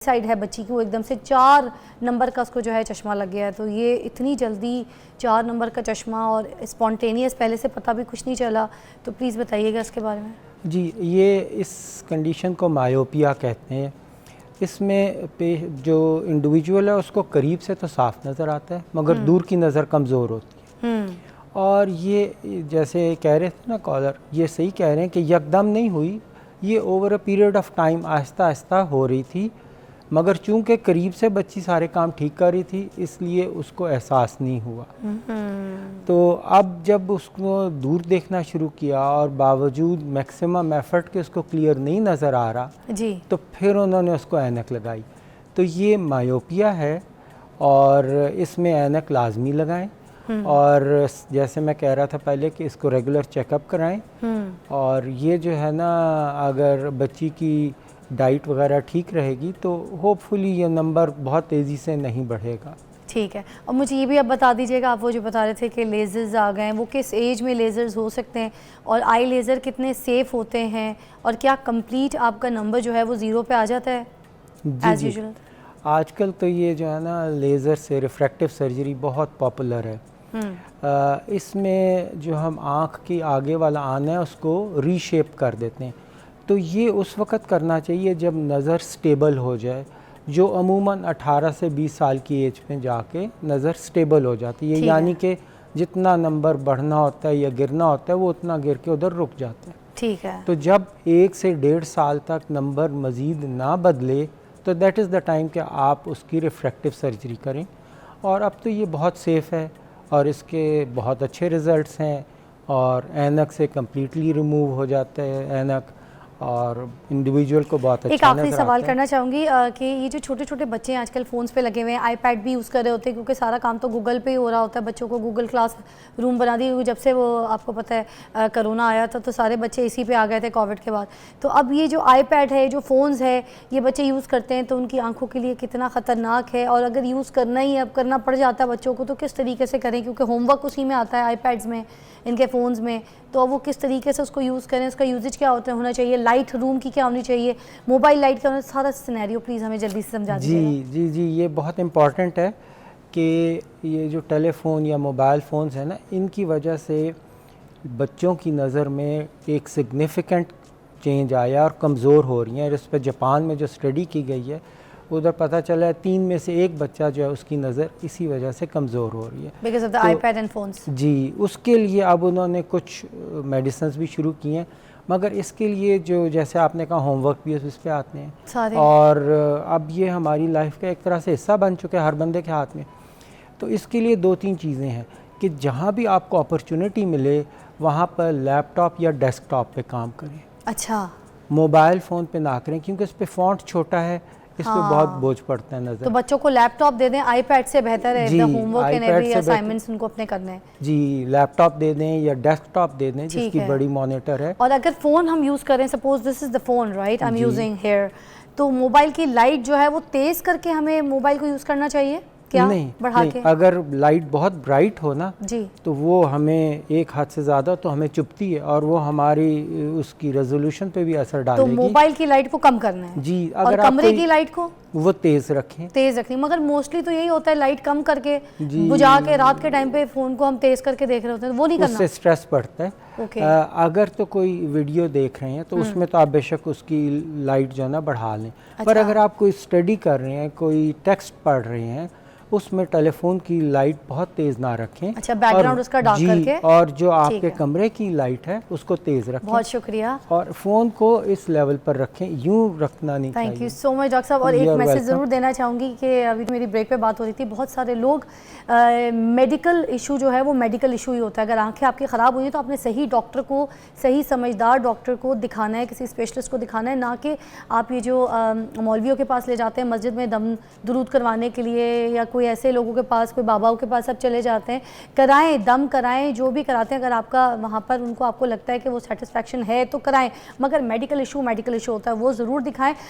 Side है बच्ची की, वो एकदम से 4 नंबर का उसको जो है चश्मा लग गया है। तो ये इतनी जल्दी 4 नंबर का चश्मा और स्पॉन्टेनियस, पहले से पता भी कुछ नहीं चला, तो प्लीज़ बताइएगा इसके बारे में। जी, ये इस कंडीशन को मायोपिया कहते हैं। इसमें जो इंडिविजुअल है उसको करीब से तो साफ नज़र आता है मगर दूर की नज़र कमज़ोर होती है। और ये जैसे कह रहे थे ना कॉलर, ये सही कह रहे हैं कि यकदम नहीं हुई, ये over a period of time Aahista Aahista हो रही थी, मगर चूंकि करीब से बच्ची सारे काम ठीक कर रही थी इसलिए उसको एहसास नहीं हुआ। तो अब जब उसको दूर देखना शुरू किया और बावजूद मैक्सिमम एफर्ट के उसको क्लियर नहीं नज़र आ रहा जी, तो फिर उन्होंने उसको ऐनक लगाई। तो ये मायोपिया है और इसमें ऐनक लाजमी लगाएं। और जैसे मैं कह रहा था पहले कि इसको रेगुलर चेकअप कराएं। और ये जो है ना, अगर बच्ची की डाइट वगैरह ठीक रहेगी तो होपफुली ये नंबर बहुत तेज़ी से नहीं बढ़ेगा। ठीक है। और मुझे ये भी अब बता दीजिएगा, आप वो जो बता रहे थे कि लेज़र्स आ गए हैं, वो किस एज में लेज़र्स हो सकते हैं और आई लेज़र कितने सेफ़ होते हैं, और क्या कंप्लीट आपका नंबर जो है वो 0 पे आ जाता है एज़ यूजुअल? आजकल तो ये जो है ना, लेज़र से रिफ्रैक्टिव सर्जरी बहुत पॉपुलर है। इसमें जो हम आँख की आगे वाला आना है उसको रीशेप कर देते हैं। तो ये उस वक़्त करना चाहिए जब नज़र स्टेबल हो जाए, जो अमूमन 18 से 20 साल की एज में जाके नज़र स्टेबल हो जाती है। यानी कि जितना नंबर बढ़ना होता है या गिरना होता है वो उतना गिर के उधर रुक जाता है। ठीक है। तो जब 1 से 1.5 साल तक नंबर मज़ीद ना बदले तो दैट इज़ द टाइम कि आप उसकी रिफ्रैक्टिव सर्जरी करें। और अब तो ये बहुत सेफ़ है और इसके बहुत अच्छे रिज़ल्ट्स हैं और ऐनक से कम्प्लीटली रिमूव हो जाता है ऐनक, और इंडिविजुअल को बहुत अच्छा। एक आखिरी सवाल करना चाहूँगी कि ये जो छोटे छोटे बच्चे हैं आजकल फ़ोन्स पे लगे हुए हैं, आईपैड भी यूज़ कर रहे होते हैं क्योंकि सारा काम तो गूगल पे ही हो रहा होता है। बच्चों को गूगल क्लास रूम बना दी, जब से वो आपको पता है कोरोना आया था तो सारे बच्चे इसी पे आ गए थे कोविड के बाद। तो अब ये जो आईपैड है, जो फ़ोन्स है, ये बच्चे यूज़ करते हैं तो उनकी आँखों के लिए कितना ख़तरनाक है, और अगर यूज़ करना ही अब करना पड़ जाता है बच्चों को तो किस तरीके से करें, क्योंकि होमवर्क उसी में आता है आईपैड्स में, इनके फ़ोन्स में, तो अब वो किस तरीके से उसको यूज़ करें, उसका यूजेज क्या होना चाहिए, लाइट रूम की क्या होनी चाहिए, मोबाइल लाइट का सारा सिनेरियो प्लीज़ हमें जल्दी से समझा दीजिएगा। जी, ये बहुत इम्पॉर्टेंट है कि ये जो टेलीफोन या मोबाइल फ़ोन्स हैं ना, इनकी वजह से बच्चों की नज़र में एक सिग्निफिकेंट चेंज आया और कमज़ोर हो रही हैं। इस पर जापान में जो स्टडी की गई है उधर पता चला है 3 में से 1 बच्चा जो है उसकी नज़र इसी वजह से कमज़ोर हो रही है because of the iPad and phones. जी, उसके लिए अब उन्होंने कुछ मेडिसिन भी शुरू की हैं, मगर इसके लिए जो जैसे आपने कहा होमवर्क भी उस पर आते हैं सारे, और अब ये हमारी लाइफ का एक तरह से हिस्सा बन चुके हैं हर बंदे के हाथ में। तो इसके लिए 2-3 चीज़ें हैं कि जहाँ भी आपको अपॉर्चुनिटी मिले वहाँ पर लैपटॉप या डेस्कटॉप पे काम करें। अच्छा, मोबाइल फ़ोन पे ना करें क्योंकि इस पर फ़ॉन्ट छोटा है, इस पर बहुत बोझ पड़ता है नज़र। तो बच्चों को लैपटॉप दे दें, आईपैड से बेहतर है, जी, होमवर्क एंड एवरी असाइनमेंट्स उनको अपने करने हैं। जी, लैपटॉप दे दें या डेस्कटॉप दे दें जिसकी बड़ी मॉनिटर है। और अगर फ़ोन हम यूज़ करें, suppose this is the phone right I am using here, तो मोबाइल की लाइट जो है वो तेज़ करके हमें मोबाइल को यूज़ करना चाहिए क्या? नहीं, बढ़ा नहीं, के? अगर लाइट बहुत ब्राइट हो ना जी, तो वो हमें एक हद से ज़्यादा तो हमें चुभती है और वो हमारी उसकी रेजोल्यूशन पे भी असर डालेगी। तो मोबाइल की लाइट को कम करना है जी, और कमरे की लाइट को वो तेज़ रखें, तेज़ रखनी। मगर मोस्टली तो यही होता है, लाइट कम करके बुझा के रात के टाइम पे फ़ोन को हम तेज़ करके देख रहे होते हैं, वो नहीं करना, उससे स्ट्रेस बढ़ता है। अगर तो कोई वीडियो देख रहे हैं तो उसमें तो आप बेशक उसकी लाइट जो है ना बढ़ा लें। पर अगर आप कोई स्टडी कर रहे हैं, कोई टेक्स्ट पढ़ रहे हैं, उसमें टेलीफोन की लाइट बहुत तेज़ ना रखें। अच्छा, बैकग्राउंड उसका डार्क करके। और जो आपके कमरे की लाइट है उसको तेज़ रखें। बहुत शुक्रिया। और फ़ोन को इस लेवल पर रखें, यूँ रखना नहीं चाहिए। Thank you so much doctor साहब। और एक मैसेज ज़रूर देना चाहूँगी कि अभी मेरी ब्रेक पे बात हो रही थी, बहुत सारे लोग मेडिकल इशू जो है वो मेडिकल इशू ही होता है। अगर आंखें आपकी ख़राब हुई हैं तो आपने सही डॉक्टर को, सही समझदार डॉक्टर को दिखाना है, किसी स्पेशलिस्ट को दिखाना है, ना कि आप ये जो मौलवियों के पास ले जाते हैं मस्जिद में दम दुरूद करवाने के लिए, या कोई ऐसे लोगों के पास, कोई बाबाओं के पास सब चले जाते हैं। कराएं, दम कराएं, जो भी कराते हैं, अगर आपका वहाँ पर उनको आपको लगता है कि वो सेटिस्फेक्शन है तो कराएं, मगर मेडिकल इशू होता है वो ज़रूर दिखाएं।